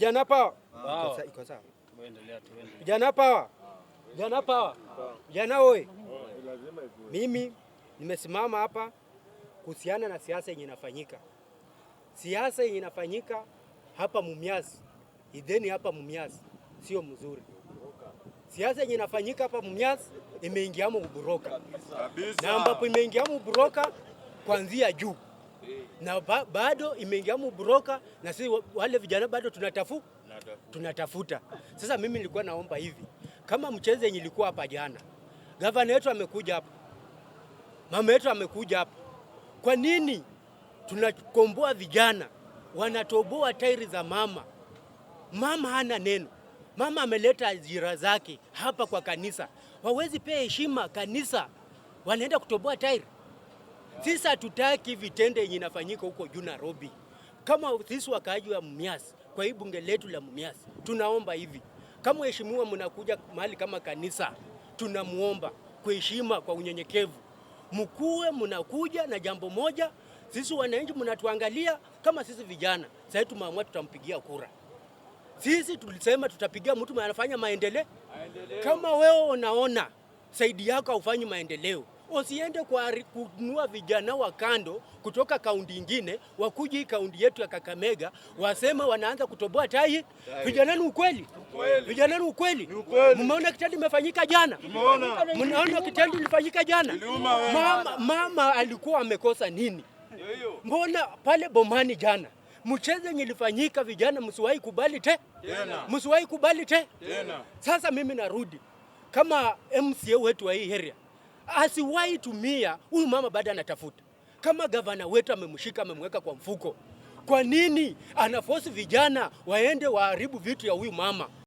Vijana power. Iko sawa. Vijana power. Vijana power. Vijana oi. Mimi nimesimama hapa kuhusiana na siasa yenye inafanyika. Siasa yenye inafanyika hapa Mumias. Ideni hapa Mumias sio mzuri. Siasa yenye inafanyika hapa Mumias imeingiamo uboroka. Na ambapo imeingiamo uboroka kuanzia juu. Na bado imeingiamo uboroka na sisi wale vijana bado tunatafuta. Sasa mimi nilikuwa naomba hivi. Kama mchezo yenye ilikuwa hapa jana. Gavana wetu amekuja hapa. Mama yetu amekuja hapa. Kwa nini tunakomboa vijana wanatoboa tairi za mama? Mama hana neno. Mama ameleta ajira zake hapa kwa kanisa. Wawezi pea heshima kanisa. Wanaenda kutoboa tairi. Sisi hatutaki vitendo yenye inafanyika huko juu Nairobi. Kama sisi wakaaji wa Mumias, kwa hii bunge letu la Mumias, tunaomba hivi. Kama mheshimiwa mnakuja mahali kama kanisa, tunamuomba kwa heshima, kwa unyenyekevu. Mkuwe mnakuja na jambo moja, sisi wananchi mnatuangalia kama sisi vijana. Sasa tumeamua tutampigia kura. Sisi tulisema tutapigia mtu anafanya maendeleo. Kama wewe unaona saidi yako haufanyi maendeleo, usiende kununua vijana wa kando kutoka kaunti nyingine wakuji hii kaunti yetu ya Kakamega wasema wanaanza kutoboa tai. Vijana ni ukweli. Vijana ni ukweli. Mmeona kitendo kimefanyika jana? Mnaona kitendo kilifanyika jana? Mama alikuwa amekosa nini? Mbona pale Bomani jana mchezo nilifanyika, vijana msiwahi kubali tena. Msiwahi kubali tena. Sasa mimi narudi kama MCA wetu wa hii area, asiwahi tumia huyu mama baada anatafuta. Kama gavana wetu amemshika amemweka kwa mfuko, kwa nini anaforce vijana waende waharibu vitu ya huyu mama?